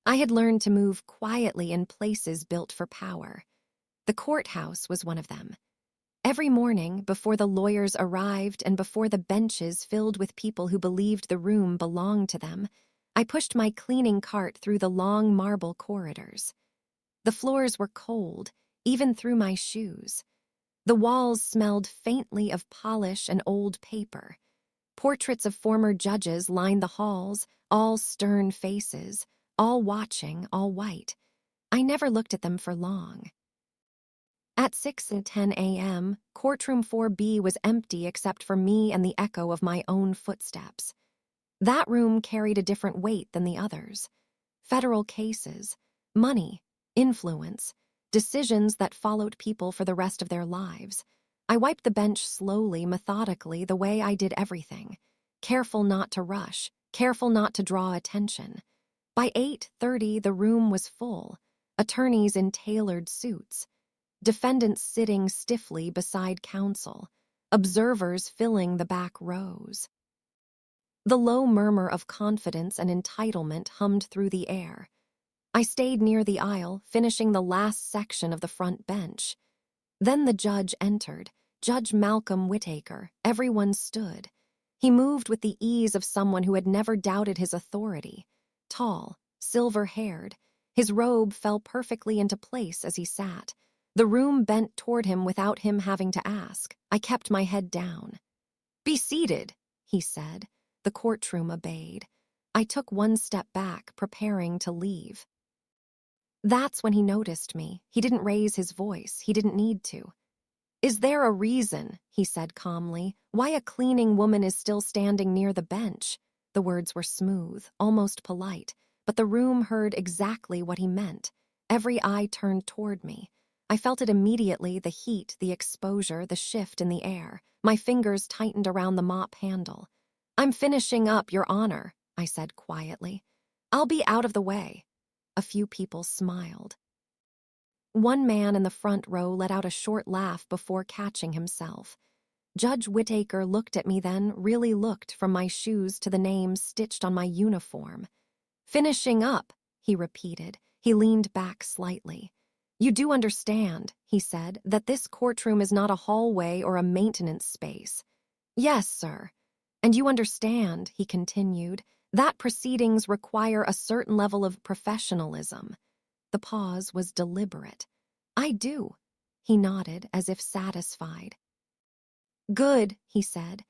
I had learned to move quietly in places built for power. The courthouse was one of them. Every morning, before the lawyers arrived and before the benches filled with people who believed the room belonged to them, I pushed my cleaning cart through the long marble corridors. The floors were cold, even through my shoes. The walls smelled faintly of polish and old paper. Portraits of former judges lined the halls, all stern faces, all watching, all white. I never looked at them for long. At 6:10 a.m., courtroom 4B was empty except for me and the echo of my own footsteps. That room carried a different weight than the others. Federal cases, money, influence, decisions that followed people for the rest of their lives. I wiped the bench slowly, methodically, the way I did everything. Careful not to rush, careful not to draw attention. By 8:30, the room was full. Attorneys in tailored suits. Defendants sitting stiffly beside counsel. Observers filling the back rows. The low murmur of confidence and entitlement hummed through the air. I stayed near the aisle, finishing the last section of the front bench. Then the judge entered, Judge Malcolm Whitaker. Everyone stood. He moved with the ease of someone who had never doubted his authority. Tall, silver-haired, his robe fell perfectly into place as he sat. The room bent toward him without him having to ask. I kept my head down. "Be seated," he said. The courtroom obeyed. I took one step back, preparing to leave. That's when he noticed me. He didn't raise his voice. He didn't need to. "Is there a reason," he said calmly, "why a cleaning woman is still standing near the bench?" The words were smooth, almost polite, but the room heard exactly what he meant. Every eye turned toward me. I felt it immediately, the heat, the exposure, the shift in the air. My fingers tightened around the mop handle. "I'm finishing up, Your Honor," I said quietly. "I'll be out of the way." A few people smiled. One man in the front row let out a short laugh before catching himself. Judge Whitaker looked at me then, really looked, from my shoes to the names stitched on my uniform. "Finishing up," he repeated. He leaned back slightly. "You do understand," he said, "that this courtroom is not a hallway or a maintenance space." "Yes, sir." "And you understand," he continued, "that proceedings require a certain level of professionalism." The pause was deliberate. "I do." He nodded, as if satisfied. "Good," he said.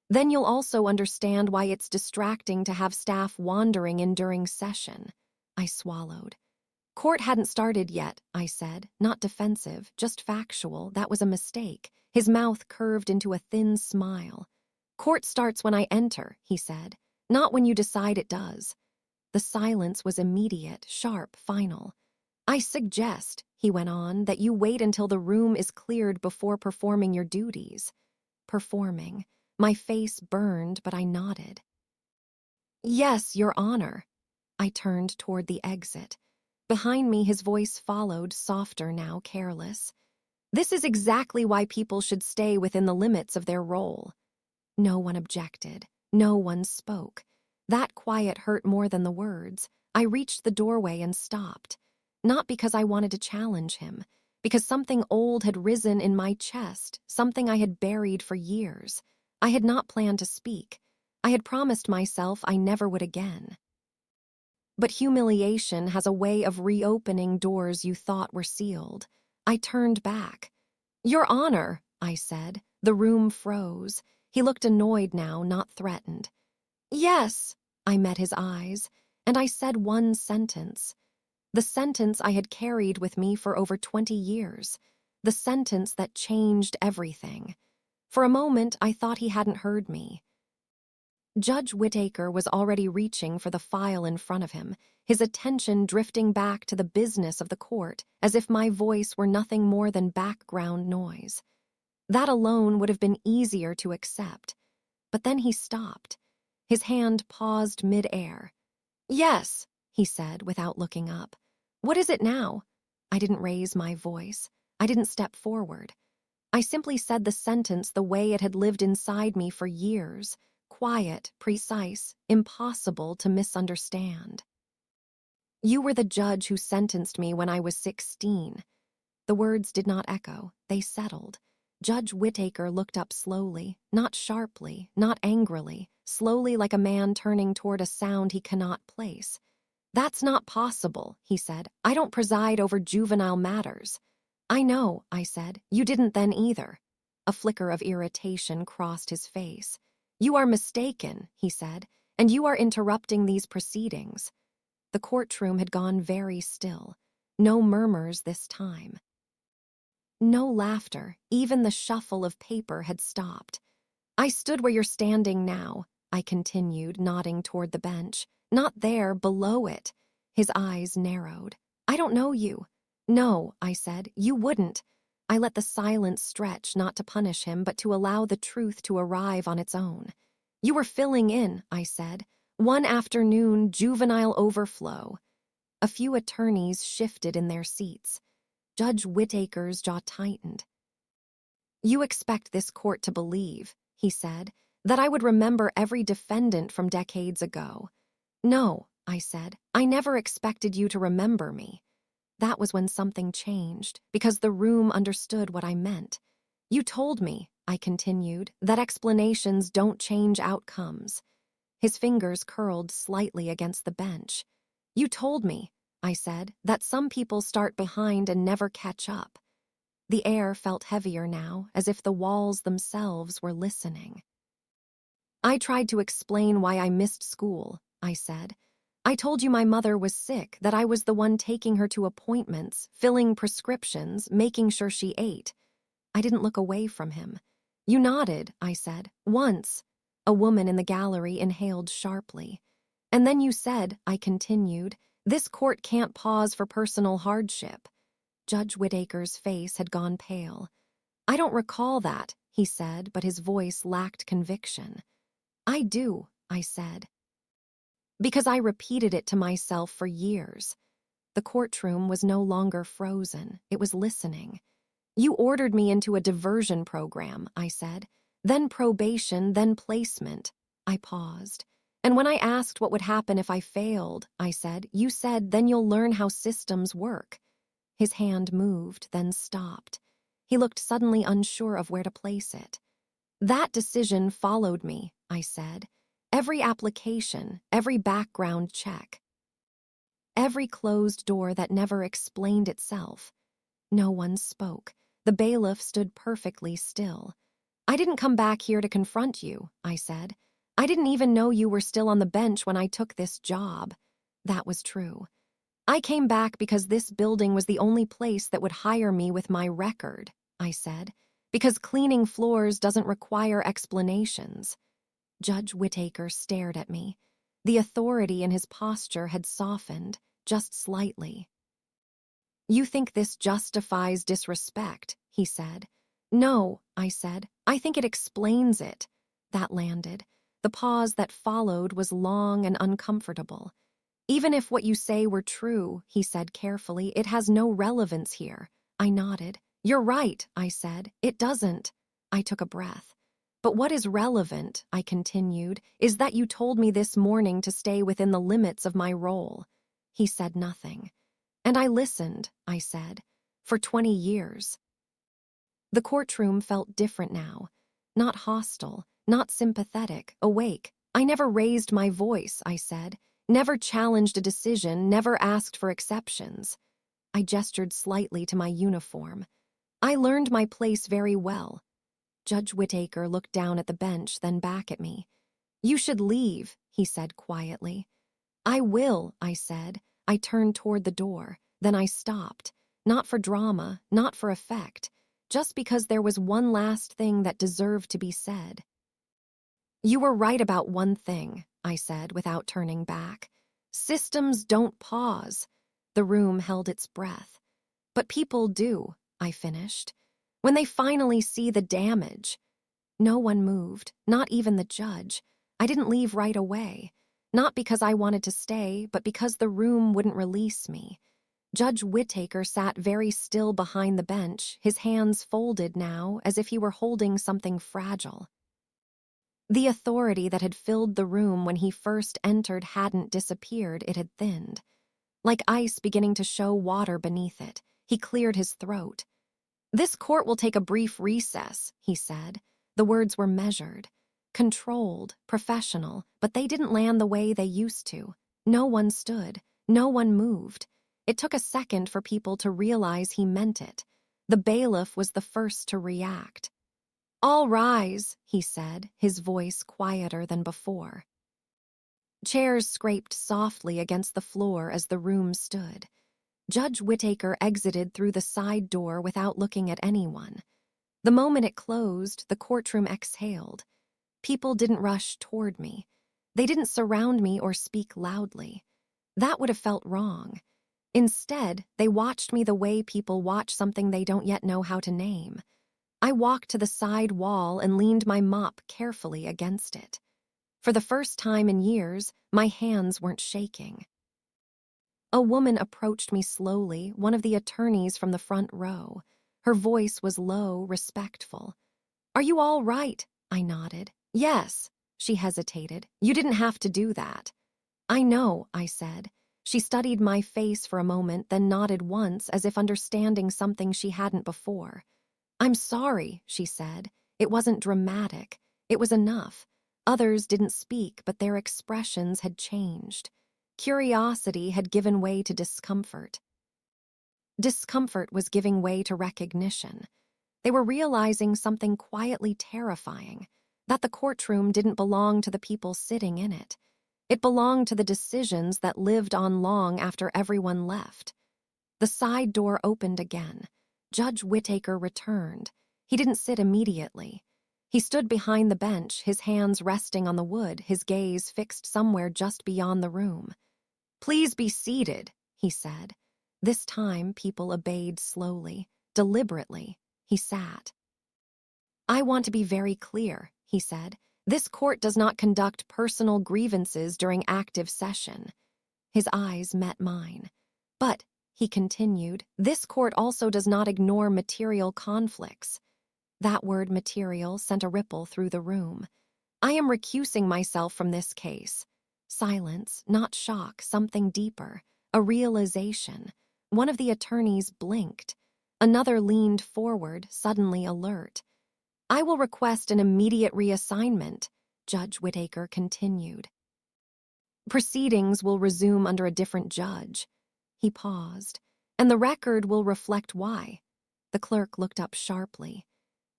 "Then you'll also understand why it's distracting to have staff wandering in during session." I swallowed. "Court hadn't started yet," I said, not defensive, just factual. That was a mistake. His mouth curved into a thin smile. "Court starts when I enter," he said, "not when you decide it does." The silence was immediate, sharp, final. "I suggest," he went on, "that you wait until the room is cleared before performing your duties." Performing. My face burned, but I nodded. "Yes, Your Honor." I turned toward the exit. Behind me, his voice followed, softer now, careless. "This is exactly why people should stay within the limits of their role." No one objected. No one spoke. That quiet hurt more than the words. I reached the doorway and stopped. Not because I wanted to challenge him, because something old had risen in my chest, something I had buried for years. I had not planned to speak. I had promised myself I never would again. But humiliation has a way of reopening doors you thought were sealed. I turned back. "Your Honor," I said. The room froze. He looked annoyed now, not threatened. "Yes," I met his eyes, and I said one sentence. The sentence I had carried with me for over 20 years. The sentence that changed everything. For a moment, I thought he hadn't heard me. Judge Whitaker was already reaching for the file in front of him, his attention drifting back to the business of the court, as if my voice were nothing more than background noise. That alone would have been easier to accept. But then he stopped. His hand paused mid-air. "Yes," he said without looking up. "What is it now?" I didn't raise my voice. I didn't step forward. I simply said the sentence the way it had lived inside me for years. Quiet, precise, impossible to misunderstand. You were the judge who sentenced me when I was 16. The words did not echo, they settled. Judge Whittaker looked up slowly, not sharply, not angrily, slowly like a man turning toward a sound he cannot place. That's not possible, he said. I don't preside over juvenile matters. I know, I said. You didn't then either. A flicker of irritation crossed his face. You are mistaken, he said, and you are interrupting these proceedings. The courtroom had gone very still. No murmurs this time. No laughter, even the shuffle of paper had stopped. I stood where you're standing now, I continued, nodding toward the bench. Not there, below it. His eyes narrowed. I don't know you. No, I said, you wouldn't. I let the silence stretch, not to punish him, but to allow the truth to arrive on its own. You were filling in, I said. One afternoon, juvenile overflow. A few attorneys shifted in their seats. Judge Whittaker's jaw tightened. You expect this court to believe, he said, that I would remember every defendant from decades ago. No, I said, I never expected you to remember me. That was when something changed, because the room understood what I meant. You told me, I continued, that explanations don't change outcomes. His fingers curled slightly against the bench. You told me, I said, that some people start behind and never catch up. The air felt heavier now, as if the walls themselves were listening. I tried to explain why I missed school, I said. I told you my mother was sick, that I was the one taking her to appointments, filling prescriptions, making sure she ate. I didn't look away from him. You nodded, I said. Once. A woman in the gallery inhaled sharply. And then you said, I continued, this court can't pause for personal hardship. Judge Whittaker's face had gone pale. I don't recall that, he said, but his voice lacked conviction. I do, I said. Because I repeated it to myself for years. The courtroom was no longer frozen. It was listening. You ordered me into a diversion program, I said. Then probation, then placement. I paused. And when I asked what would happen if I failed, I said, you said, then you'll learn how systems work. His hand moved, then stopped. He looked suddenly unsure of where to place it. That decision followed me, I said. Every application, every background check. Every closed door that never explained itself. No one spoke. The bailiff stood perfectly still. I didn't come back here to confront you, I said. I didn't even know you were still on the bench when I took this job. That was true. I came back because this building was the only place that would hire me with my record, I said, because cleaning floors doesn't require explanations. Judge Whittaker stared at me. The authority in his posture had softened, just slightly. You think this justifies disrespect, he said. No, I said. I think it explains it. That landed. The pause that followed was long and uncomfortable. Even if what you say were true, he said carefully, it has no relevance here. I nodded. You're right, I said. It doesn't. I took a breath. But what is relevant, I continued, is that you told me this morning to stay within the limits of my role. He said nothing. And I listened, I said, for 20 years. The courtroom felt different now. Not hostile, not sympathetic, awake. I never raised my voice, I said. Never challenged a decision, never asked for exceptions. I gestured slightly to my uniform. I learned my place very well. Judge Whittaker looked down at the bench, then back at me. You should leave, he said quietly. I will, I said. I turned toward the door. Then I stopped. Not for drama, not for effect. Just because there was one last thing that deserved to be said. You were right about one thing, I said without turning back. Systems don't pause. The room held its breath. But people do, I finished. When they finally see the damage. No one moved, not even the judge. I didn't leave right away. Not because I wanted to stay, but because the room wouldn't release me. Judge Whittaker sat very still behind the bench, his hands folded now, as if he were holding something fragile. The authority that had filled the room when he first entered hadn't disappeared, it had thinned. like ice beginning to show water beneath it. He cleared his throat. "This court will take a brief recess," he said. The words were measured, controlled, professional, but they didn't land the way they used to. No one stood. No one moved. It took a second for people to realize he meant it. The bailiff was the first to react. "All rise," he said, his voice quieter than before. Chairs scraped softly against the floor as the room stood. Judge Whittaker exited through the side door without looking at anyone. The moment it closed, the courtroom exhaled. People didn't rush toward me. They didn't surround me or speak loudly. That would have felt wrong. Instead, they watched me the way people watch something they don't yet know how to name. I walked to the side wall and leaned my mop carefully against it. For the first time in years, my hands weren't shaking. A woman approached me slowly, one of the attorneys from the front row. Her voice was low, respectful. "Are you all right?" I nodded. "Yes." She hesitated. "You didn't have to do that." "I know," I said. She studied my face for a moment, then nodded once as if understanding something she hadn't before. "I'm sorry," she said. It wasn't dramatic. It was enough. Others didn't speak, but their expressions had changed. Curiosity had given way to discomfort. Discomfort was giving way to recognition. They were realizing something quietly terrifying, that the courtroom didn't belong to the people sitting in it. It belonged to the decisions that lived on long after everyone left. The side door opened again. Judge Whittaker returned. He didn't sit immediately. He stood behind the bench, his hands resting on the wood, his gaze fixed somewhere just beyond the room. "Please be seated," he said. This time, people obeyed slowly, deliberately. He sat. "I want to be very clear," he said. "This court does not conduct personal grievances during active session." His eyes met mine. "But," he continued, "this court also does not ignore material conflicts." That word material sent a ripple through the room. "I am recusing myself from this case." Silence, not shock, something deeper, a realization. One of the attorneys blinked. Another leaned forward, suddenly alert. "I will request an immediate reassignment," Judge Whittaker continued. "Proceedings will resume under a different judge." He paused. "And the record will reflect why." The clerk looked up sharply.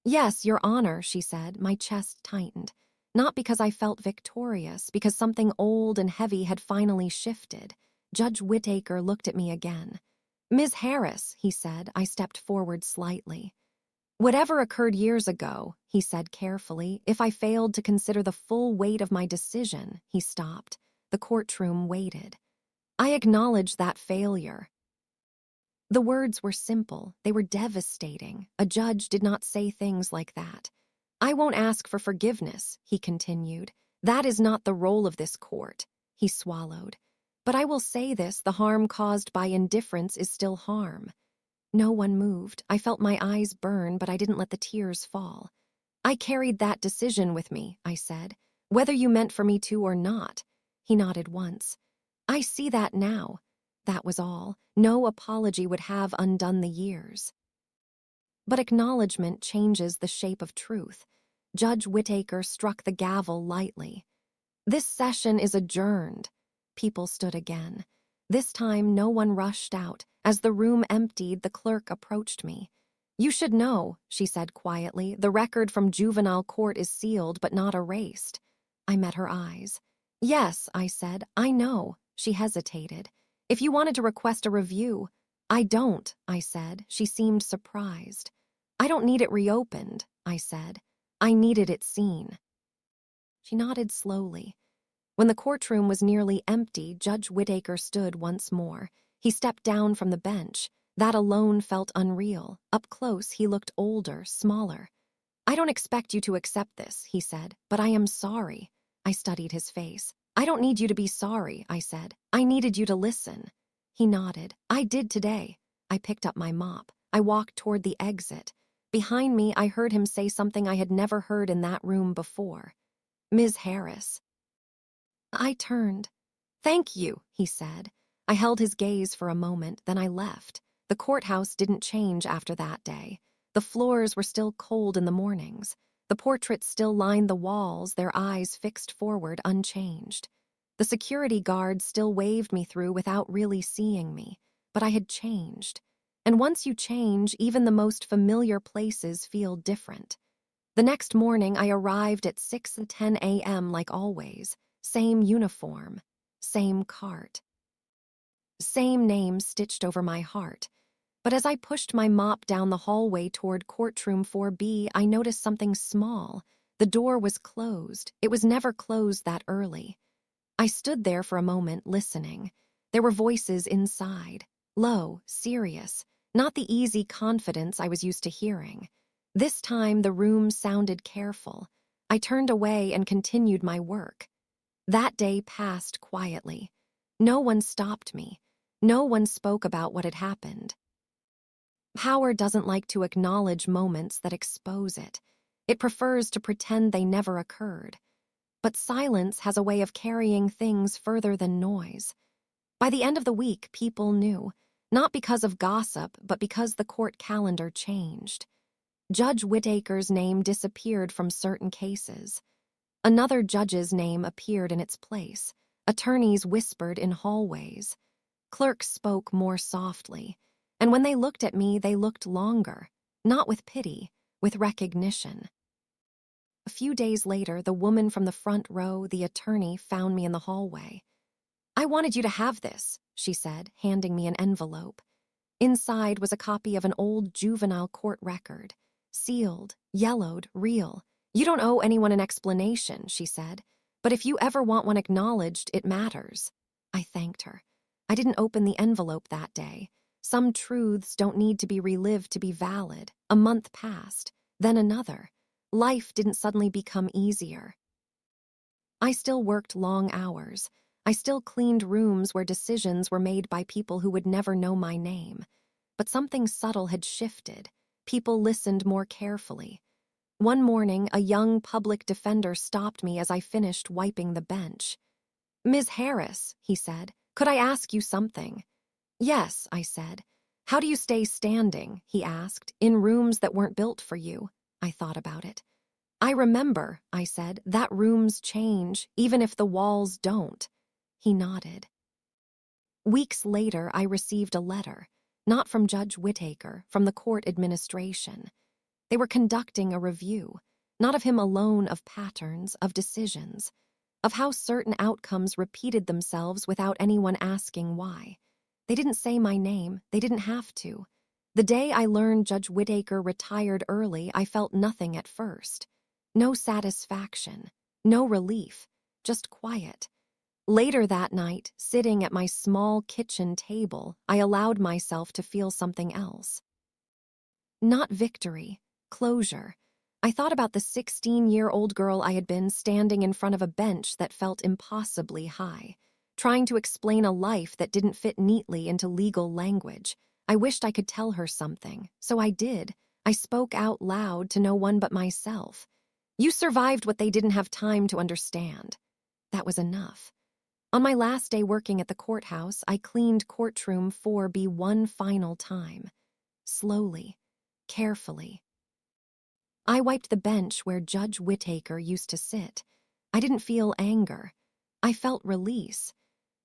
"Yes, Your Honor," she said. My chest tightened. Not because I felt victorious, because something old and heavy had finally shifted. Judge Whittaker looked at me again. "Ms. Harris," he said. I stepped forward slightly. "Whatever occurred years ago," he said carefully, "if I failed to consider the full weight of my decision," he stopped. The courtroom waited. "I acknowledge that failure." The words were simple. They were devastating. A judge did not say things like that. "I won't ask for forgiveness," he continued. "That is not the role of this court." He swallowed. "But I will say this, the harm caused by indifference is still harm." No one moved. I felt my eyes burn, but I didn't let the tears fall. "I carried that decision with me," I said, "whether you meant for me to or not." He nodded once. "I see that now." That was all. No apology would have undone the years. But acknowledgement changes the shape of truth. Judge Whittaker struck the gavel lightly. "This session is adjourned." People stood again. This time no one rushed out. As the room emptied, the clerk approached me. "You should know," she said quietly, "the record from juvenile court is sealed but not erased." I met her eyes. "Yes," I said, "I know." She hesitated. "If you wanted to request a review—" "I don't," I said. She seemed surprised. "I don't need it reopened," I said. "I needed it seen." She nodded slowly. When the courtroom was nearly empty, Judge Whittaker stood once more. He stepped down from the bench. That alone felt unreal. Up close, he looked older, smaller. "I don't expect you to accept this," he said, "but I am sorry." I studied his face. "I don't need you to be sorry," I said. "I needed you to listen." He nodded. "I did today." I picked up my mop. I walked toward the exit. Behind me, I heard him say something I had never heard in that room before. "Ms. Harris." I turned. "Thank you," he said. I held his gaze for a moment, then I left. The courthouse didn't change after that day. The floors were still cold in the mornings. The portraits still lined the walls, their eyes fixed forward, unchanged. The security guards still waved me through without really seeing me, but I had changed. And once you change, even the most familiar places feel different. The next morning, I arrived at 6:10 a.m. like always. Same uniform, same cart, same name stitched over my heart. But as I pushed my mop down the hallway toward courtroom 4B, I noticed something small. The door was closed. It was never closed that early. I stood there for a moment, listening. There were voices inside, low, serious, not the easy confidence I was used to hearing. This time, the room sounded careful. I turned away and continued my work. That day passed quietly. No one stopped me. No one spoke about what had happened. Power doesn't like to acknowledge moments that expose it. It prefers to pretend they never occurred. But silence has a way of carrying things further than noise. By the end of the week, people knew, not because of gossip, but because the court calendar changed. Judge Whittaker's name disappeared from certain cases. Another judge's name appeared in its place. Attorneys whispered in hallways. Clerks spoke more softly. And when they looked at me, they looked longer, not with pity, with recognition. A few days later, the woman from the front row, the attorney, found me in the hallway. "I wanted you to have this," she said, handing me an envelope. Inside was a copy of an old juvenile court record. Sealed, yellowed, real. "You don't owe anyone an explanation," she said. "But if you ever want one acknowledged, it matters." I thanked her. I didn't open the envelope that day. Some truths don't need to be relived to be valid. A month passed, then another. Life didn't suddenly become easier. I still worked long hours. I still cleaned rooms where decisions were made by people who would never know my name. But something subtle had shifted. People listened more carefully. One morning, a young public defender stopped me as I finished wiping the bench. "Ms. Harris," he said, "could I ask you something?" "Yes," I said. "How do you stay standing?" he asked, "in rooms that weren't built for you?" I thought about it. "I remember," I said, "that rooms change, even if the walls don't." He nodded. Weeks later, I received a letter, not from Judge Whittaker, from the court administration. They were conducting a review, not of him alone, of patterns, of decisions, of how certain outcomes repeated themselves without anyone asking why. They didn't say my name. They didn't have to. The day I learned Judge Whittaker retired early, I felt nothing at first. No satisfaction, no relief, just quiet. Later that night, sitting at my small kitchen table, I allowed myself to feel something else. Not victory, closure. I thought about the 16-year-old girl I had been, standing in front of a bench that felt impossibly high, trying to explain a life that didn't fit neatly into legal language. I wished I could tell her something, so I did. I spoke out loud to no one but myself. "You survived what they didn't have time to understand." That was enough. On my last day working at the courthouse, I cleaned courtroom 4B one final time. Slowly, carefully. I wiped the bench where Judge Whittaker used to sit. I didn't feel anger. I felt release.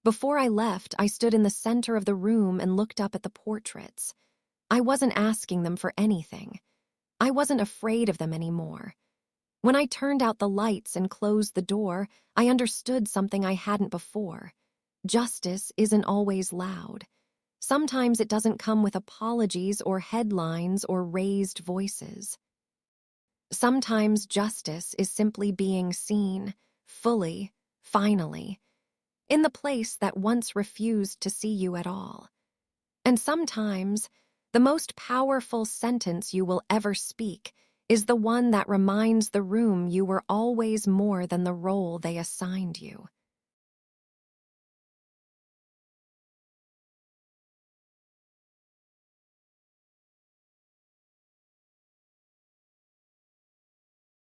Before I left, I stood in the center of the room and looked up at the portraits. I wasn't asking them for anything. I wasn't afraid of them anymore. When I turned out the lights and closed the door, I understood something I hadn't before. Justice isn't always loud. Sometimes it doesn't come with apologies or headlines or raised voices. Sometimes justice is simply being seen, fully, finally, in the place that once refused to see you at all. And sometimes, the most powerful sentence you will ever speak is the one that reminds the room you were always more than the role they assigned you.